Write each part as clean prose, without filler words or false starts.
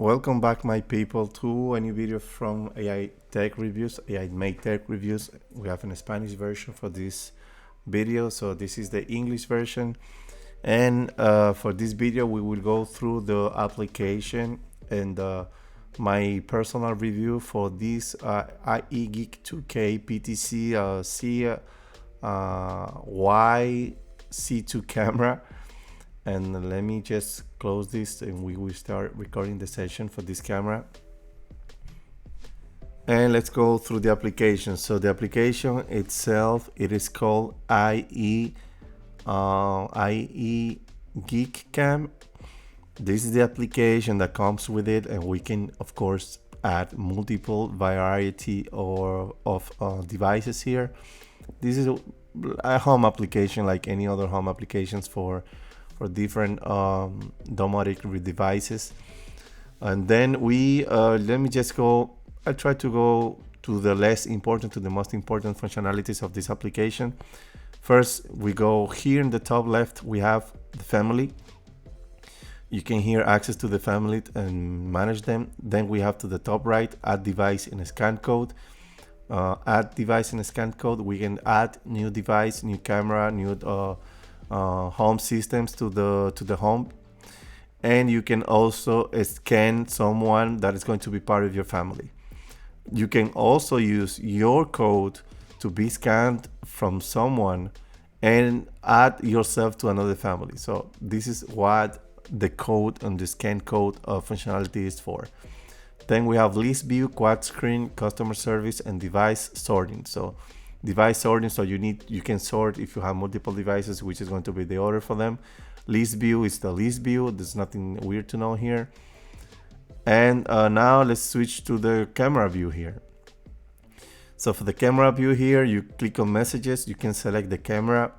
Welcome back, my people, to a new video from AI Tech Reviews, AI Make Tech Reviews. We have a Spanish version for this video, so this is the English version. And for this video, we will go through the application and my personal review for this ieGeek 2K PTZ ZY-C2 camera. And let me just close this and we will start recording the session for this camera. And let's go through the application. So the application itself, it is called ieGeek Cam. This is the application that comes with it, and we can of course add multiple variety of devices here. This is a home application like any other home applications for different domotic devices. And then we let me just go, I'll try to go to the less important to the most important functionalities of this application. First, we go here in the top left, we have the family. You can here access to the family and manage them. Then we have to the top right, add device in a scan code. Add device in a scan code, we can add new device, new camera, new home systems to the home, and you can also scan someone that is going to be part of your family. You can also use your code to be scanned from someone and add yourself to another family. So this is what the code and the scan code functionality is for. Then we have list view, quad screen, customer service, and device sorting. So device sorting, so you can sort if you have multiple devices, which is going to be the order for them. List view is the list view. There's nothing weird to know here. And now let's switch to the camera view here. So for the camera view here, you click on messages, you can select the camera,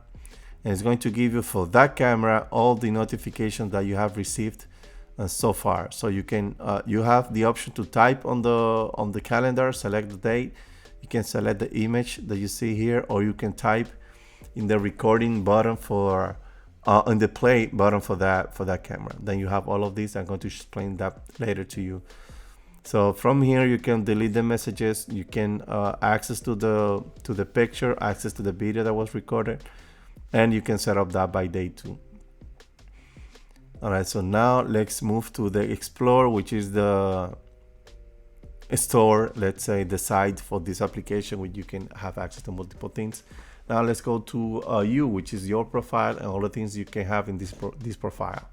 and it's going to give you for that camera all the notifications that you have received so far. So you can you have the option to type on the calendar, select the date. You can select the image that you see here, or you can type in the recording button for on the play button for that camera. Then you have all of these. I'm going to explain that later to you. So from here you can delete the messages, you can access to the picture, access to the video that was recorded, and you can set up that by day 2. All right, so now let's move to the Explore, which is the store, let's say the site for this application, where you can have access to multiple things. Now let's go to you, which is your profile and all the things you can have in this profile.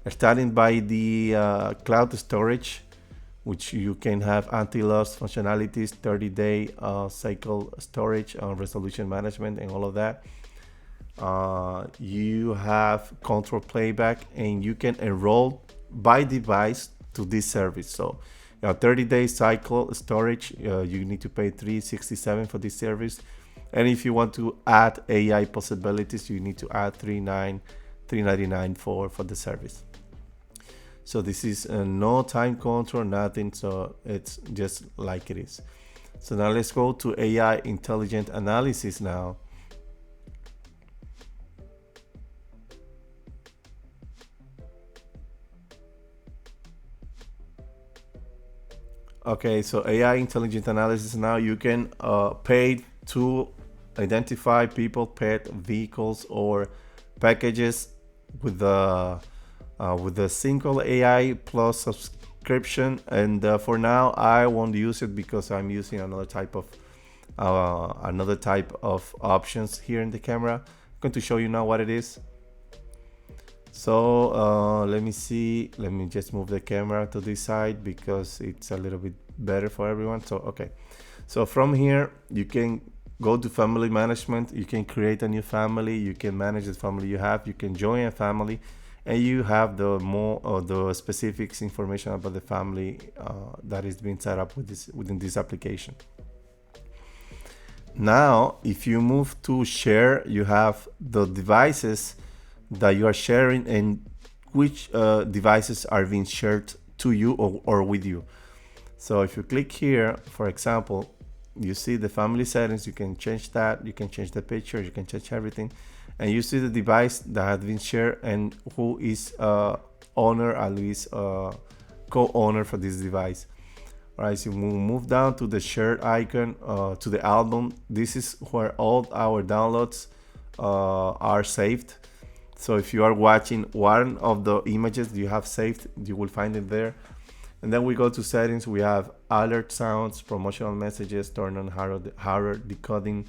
Starting by the cloud storage, which you can have anti-loss functionalities, 30-day cycle storage, resolution management, and all of that. You have control playback, and you can enroll by device to this service. So 30-day cycle storage, you need to pay $367 for this service, and if you want to add AI possibilities, you need to add $399 for the service. So this is no time control, nothing, so it's just like it is. So now let's go to AI intelligent analysis now. Okay, so AI intelligent analysis, now you can pay to identify people, pet, vehicles, or packages with the single AI plus subscription. And for now I won't use it because I'm using another type of options here in the camera. I'm going to show you now what it is. So let me see, let me just move the camera to this side because it's a little bit better for everyone. So okay, so from here you can go to family management, you can create a new family, you can manage the family you have, you can join a family, and you have the specifics information about the family that is being set up within this application. Now if you move to share, you have the devices that you are sharing and which devices are being shared to you or with you. So if you click here, for example, you see the family settings, you can change that, you can change the picture, you can change everything, and you see the device that has been shared and who is owner, at least co-owner for this device. All right, so we move down to the shared icon, to the album. This is where all our downloads are saved. So if you are watching one of the images you have saved, you will find it there. And then we go to settings. We have alert sounds, promotional messages, turn on horror decoding,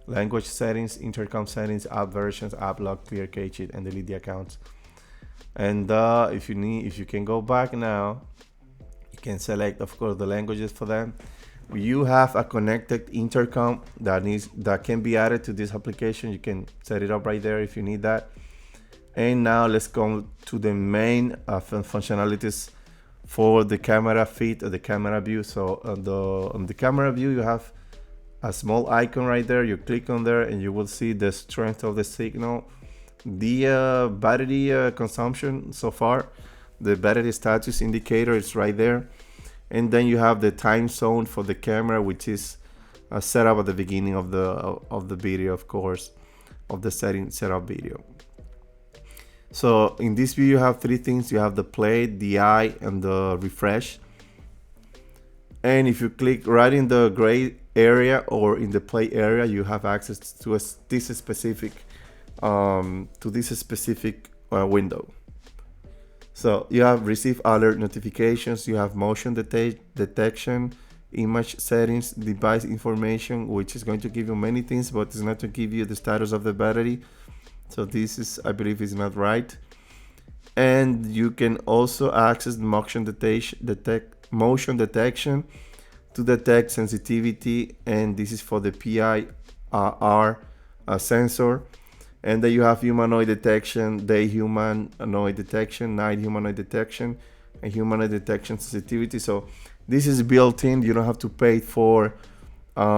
language settings, intercom settings, app versions, app lock, clear cache it, and delete the accounts. And if you can go back now, you can select, of course, the languages for them. You have a connected intercom that can be added to this application. You can set it up right there if you need that. And now let's go to the main functionalities for the camera feed or the camera view. So on the camera view, you have a small icon right there. You click on there and you will see the strength of the signal, the battery consumption so far, the battery status indicator is right there. And then you have the time zone for the camera, which is set up at the beginning of the video, of course, of the setup video. So in this view, you have three things. You have the play, the eye, and the refresh. And if you click right in the gray area or in the play area, you have access to this specific window. So you have receive alert notifications, you have motion detection, image settings, device information, which is going to give you many things, but it's not to give you the status of the battery. So this is, I believe, is not right. And you can also access the motion detection to detect sensitivity, and this is for the PIR sensor. And then you have humanoid detection, day humanoid detection, night humanoid detection, and humanoid detection sensitivity. So this is built in. You don't have to pay for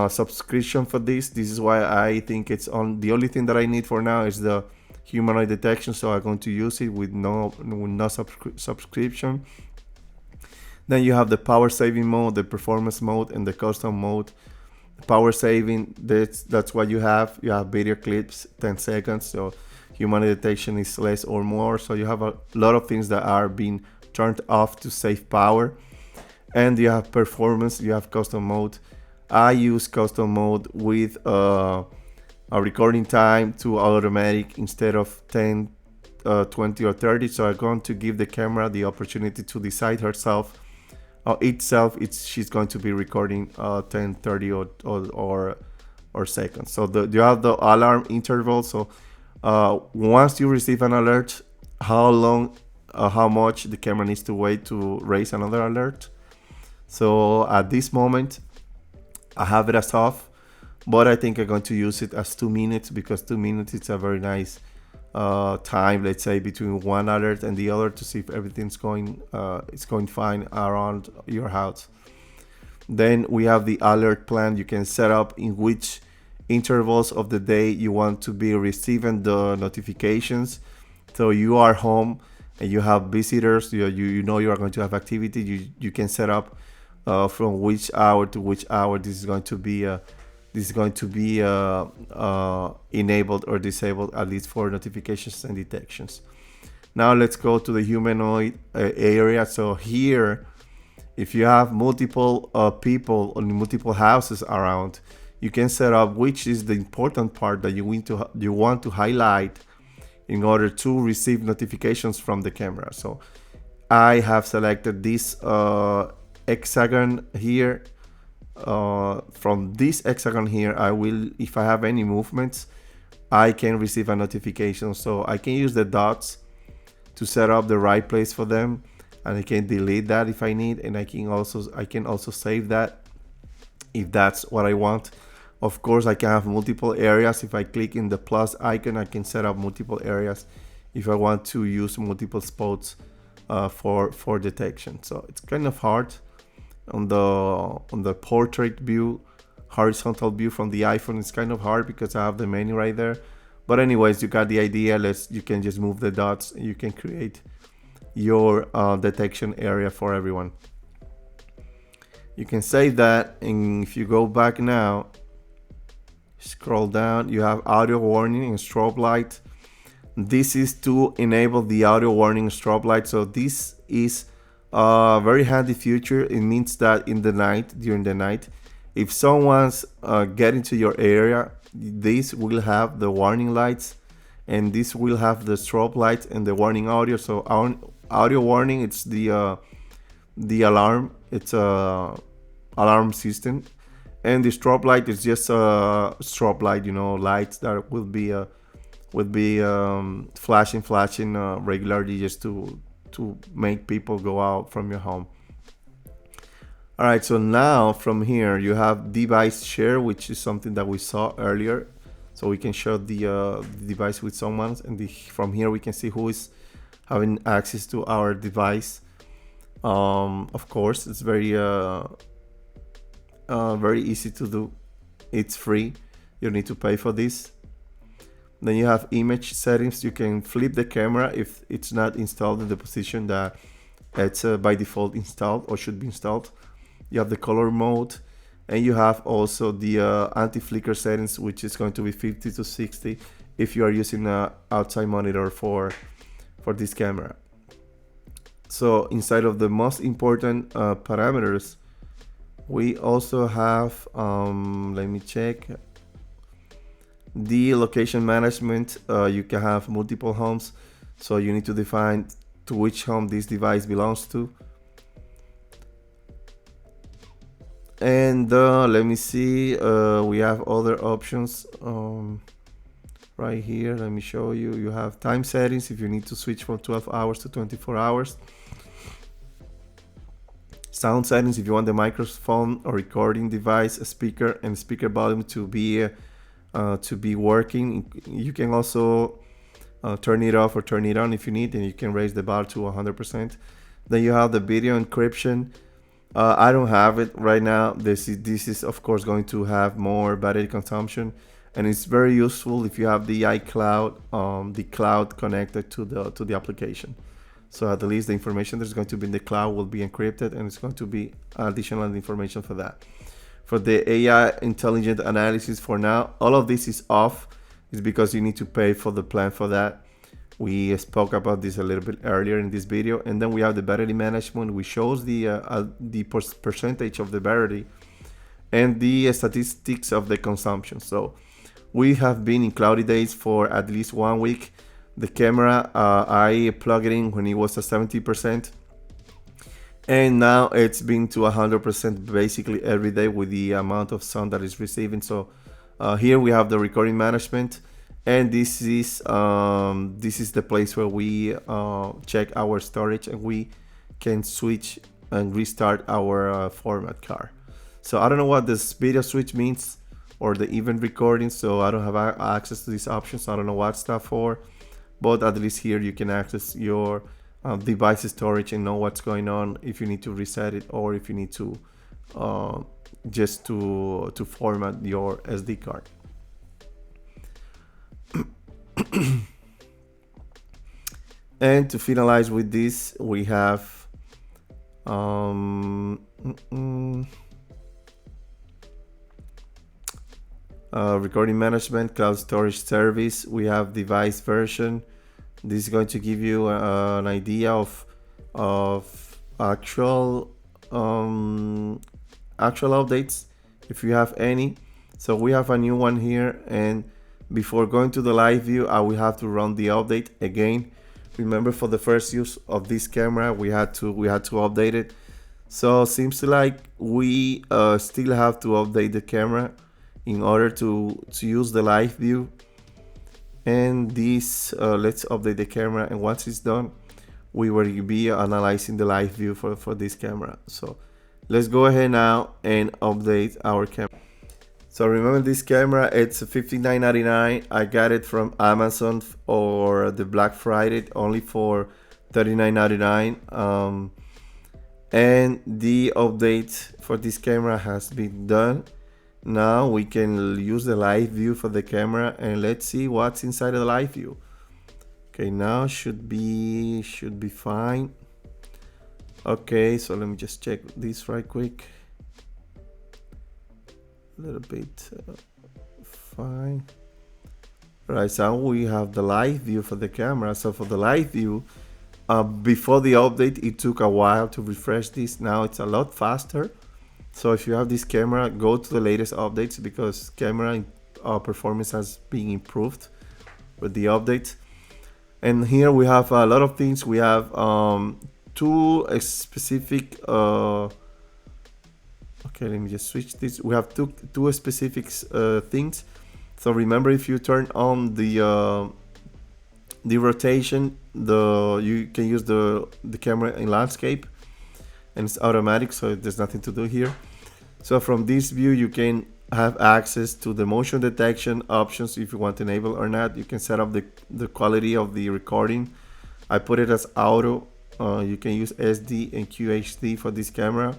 subscription for this. This is why I think it's on. The only thing that I need for now is the humanoid detection, so I'm going to use it with no subscription. Then you have the power saving mode, the performance mode, and the custom mode. Power saving, that's what you have. You have video clips 10 seconds, so humanoid detection is less or more. So you have a lot of things that are being turned off to save power. And you have performance, you have custom mode. I use custom mode with a recording time to automatic instead of 10, 20 or 30. So I'm going to give the camera the opportunity to decide herself she's going to be recording 10, 30 or seconds. So you have the alarm interval. So once you receive an alert, how much the camera needs to wait to raise another alert. So at this moment, I have it as off, but I think I'm going to use it as 2 minutes, because 2 minutes is a very nice time, let's say, between one alert and the other, to see if everything's going fine around your house. Then we have the alert plan. You can set up in which intervals of the day you want to be receiving the notifications. So you are home and you have visitors, you know you are going to have activity, you can set up from which hour to which hour this is going to be enabled or disabled, at least for notifications and detections. Now let's go to the humanoid area. So here, if you have multiple people or multiple houses around, you can set up which is the important part that you want to highlight in order to receive notifications from the camera. So I have selected this hexagon here. From this hexagon here, if I have any movements, I can receive a notification. So I can use the dots to set up the right place for them, and I can delete that if I need, and I can also save that if that's what I want. Of course, I can have multiple areas. If I click in the plus icon, I can set up multiple areas if I want to use multiple spots for detection. So it's kind of hard on the portrait view, horizontal view from the iPhone. It's kind of hard because I have the menu right there. But anyways, you got the idea. You can just move the dots and you can create your detection area for everyone. You can save that, and if you go back now, scroll down, you have audio warning and strobe light. This is to enable the audio warning and strobe light. So this is Very handy feature. It means that in the night, during the night, if someone's getting to your area, this will have the warning lights, and this will have the strobe lights and the warning audio. So our audio warning, it's the alarm. It's a alarm system, and the strobe light is just a strobe light. You know, lights that will be flashing regularly just to make people go out from your home. All right, so now from here you have device share, which is something that we saw earlier. So we can share the device with someone, and from here we can see who is having access to our device. Of course, it's very easy to do. It's free. You need to pay for this. Then you have image settings. You can flip the camera if it's not installed in the position that it's by default installed or should be installed. You have the color mode, and you have also the anti-flicker settings, which is going to be 50 to 60 if you are using an outside monitor for this camera. So inside of the most important parameters, we also have, let me check, the location management. You can have multiple homes, so you need to define to which home this device belongs to. And let me see, we have other options right here. Let me show you. You have time settings if you need to switch from 12 hours to 24 hours. Sound settings if you want the microphone or recording device, a speaker, and speaker volume to be working. You can also turn it off or turn it on if you need, and you can raise the bar to 100%. Then you have the video encryption. I don't have it right now. This is of course going to have more battery consumption, and it's very useful if you have the iCloud, the cloud connected to the application. So at least the information that's going to be in the cloud will be encrypted, and it's going to be additional information for that. For the AI intelligent analysis, for now, all of this is off. It's because you need to pay for the plan for that. We spoke about this a little bit earlier in this video. And then we have the battery management, which shows the percentage of the battery and the statistics of the consumption. So we have been in cloudy days for at least 1 week. The camera, I plugged it in when it was at 70%. And now it's been to 100% basically every day with the amount of sun that it's receiving. So here we have the recording management. And this is the place where we check our storage, and we can switch and restart our format card. So I don't know what this video switch means, or the event recording, so I don't have access to these options. I don't know what stuff for, but at least here you can access your device storage and know what's going on, if you need to reset it, or if you need to just to format your SD card. And to finalize with this, we have recording management, cloud storage service. We have device version. This is going to give you an idea of actual updates, if you have any. So we have a new one here, and before going to the live view, I will have to run the update again. Remember, for the first use of this camera, we had to update it. So seems like we still have to update the camera in order to use the live view. And this, let's update the camera, and once it's done, we will be analyzing the live view for this camera. So let's go ahead now and update our camera. So remember, this camera, it's $59.99. I got it from Amazon or the Black Friday only for $39.99. And the update for this camera has been done. Now we can use the live view for the camera, and let's see what's inside of the live view. Okay, now should be fine. Okay, so let me just check this right quick. A little bit fine. Right, so we have the live view for the camera. So for the live view, Before the update, it took a while to refresh this. Now it's a lot faster. So if you have this camera, go to the latest updates because camera performance has been improved with the updates. And here we have a lot of things. We have two specific. Okay, let me just switch this. We have two specific things. So remember, if you turn on the rotation, you can use the camera in landscape, and it's automatic, so there's nothing to do here. So from this view, you can have access to the motion detection options if you want to enable or not. You can set up the quality of the recording. I put it as auto. You can use SD and QHD for this camera.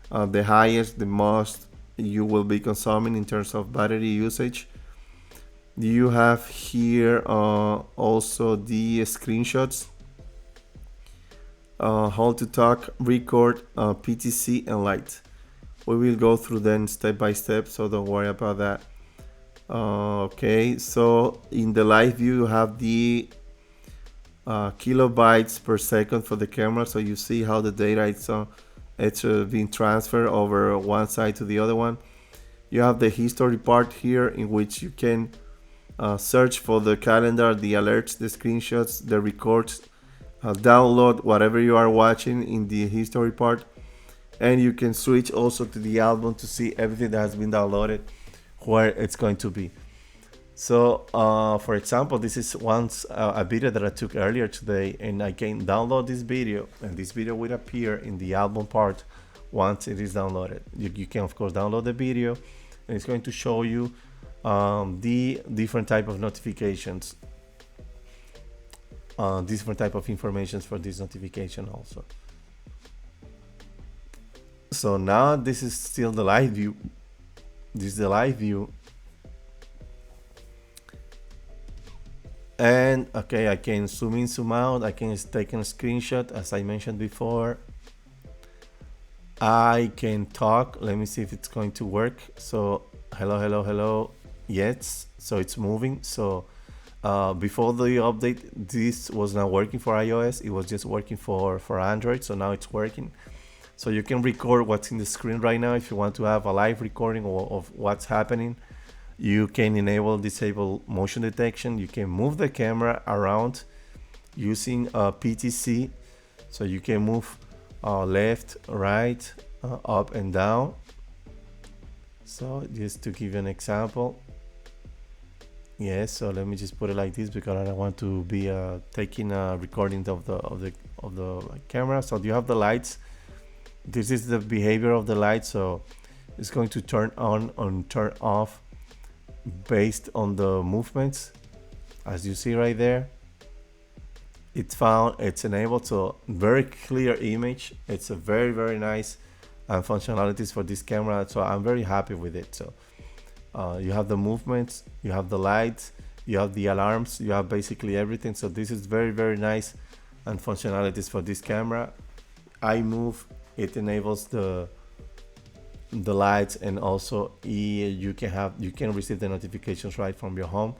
The highest, the most you will be consuming in terms of battery usage. You have here also the screenshots, how to talk, record, PTZ, and light. We will go through them step by step, so don't worry about that. Okay, so in the live view, you have the kilobytes per second for the camera, so you see how the data it's being transferred over one side to the other one. You have the history part here, in which you can search for the calendar, the alerts, the screenshots, the records, download whatever you are watching in the history part. And you can switch also to the album to see everything that has been downloaded, where it's going to be. So for example, this is once a video that I took earlier today, and I can download this video, and this video will appear in the album part once it is downloaded. You can of course download the video, and it's going to show you the different type of notifications, different type of informations for this notification also. So now this is still the live view. This is the live view. And okay, I can zoom in, zoom out. I can take a screenshot, as I mentioned before. I can talk. Let me see if it's going to work. So hello, hello, hello. Yes, so it's moving. So before the update, this was not working for iOS. It was just working for Android. So now it's working. So you can record what's in the screen right now. If you want to have a live recording of what's happening, you can enable, disable motion detection. You can move the camera around using PTZ. So you can move left, right, up and down. So just to give you an example. Yes, so let me just put it like this because I don't want to be taking a recording of the camera. So you have the lights. This is the behavior of the light, so it's going to turn on and turn off based on the movements, as you see right there. It's enabled, so very clear image. It's a very nice functionalities for this camera, so I'm very happy with it. So you have the movements, you have the lights, you have the alarms, you have basically everything. So this is very nice and functionalities for this camera. I move. It enables the lights, and also you can receive the notifications right from your home.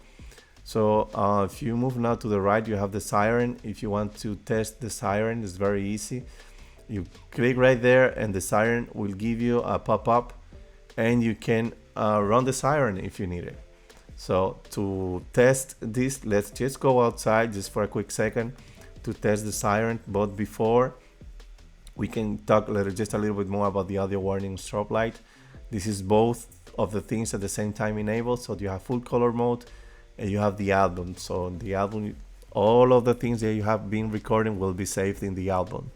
So if you move now to the right, you have the siren. If you want to test the siren, it's very easy. You click right there, and the siren will give you a pop-up, and you can run the siren if you need it. So to test this, let's just go outside just for a quick second to test the siren. But before, we can talk just a little bit more about the audio warning strobe light. This is both of the things at the same time enabled. So you have full color mode, and you have the album. So in the album, all of the things that you have been recording will be saved in the album.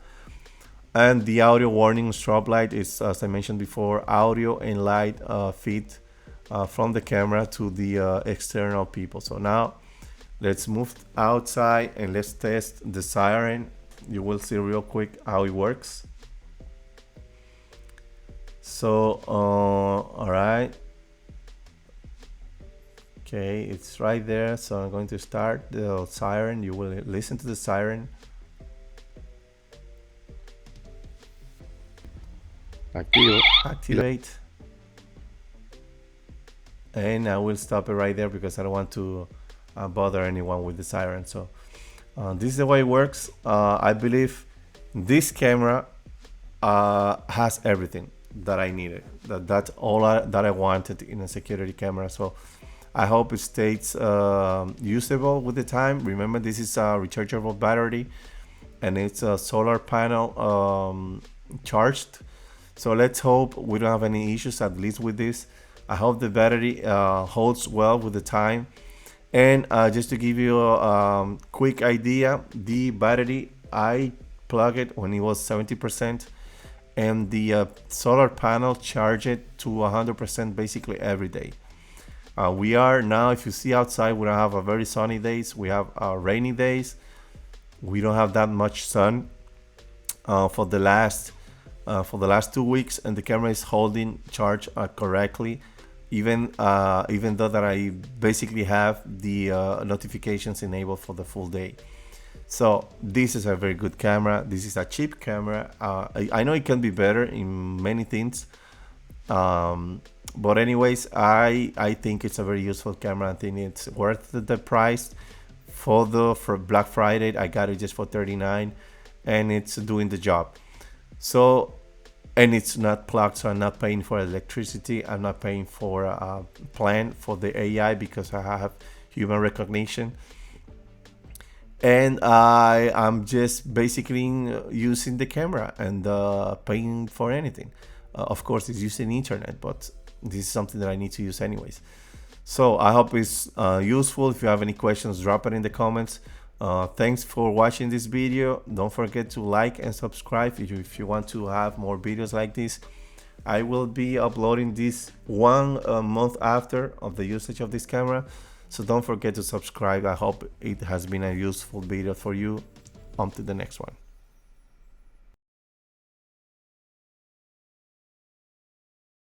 And the audio warning strobe light is, as I mentioned before, audio and light feed from the camera to the external people. So now let's move outside and let's test the siren. You will see real quick how it works. So all right, okay, it's right there. So I'm going to start the siren. You will listen to the siren. Activate. And I will stop it right there because I don't want to bother anyone with the siren. So This is the way it works. I believe this camera has everything that I needed. That's all that I wanted in a security camera. So I hope it stays usable with the time. Remember, this is a rechargeable battery, and it's a solar panel charged. So let's hope we don't have any issues, at least with this. I hope the battery holds well with the time. And just to give you a quick idea, the battery, I plugged it when it was 70%, and the solar panel charged it to 100% basically every day. We are now, if you see outside, we don't have a very sunny days. We have rainy days. We don't have that much sun for the last 2 weeks, and the camera is holding charge correctly. Even though that I basically have the notifications enabled for the full day. So this is a very good camera. This is a cheap camera. I know it can be better in many things, but anyways, I think it's a very useful camera. I think it's worth the price. For Black Friday, I got it just for $39, and it's doing the job. So, and it's not plugged, so I'm not paying for electricity. I'm not paying for a plan for the AI because I have human recognition. And I'm just basically using the camera and paying for anything. Of course, it's using internet, but this is something that I need to use anyways. So I hope it's useful. If you have any questions, drop it in the comments. Thanks for watching this video. Don't forget to like and subscribe if you want to have more videos like this. I will be uploading this 1 month after of the usage of this camera, so don't forget to subscribe. I hope it has been a useful video for you. On to the next one.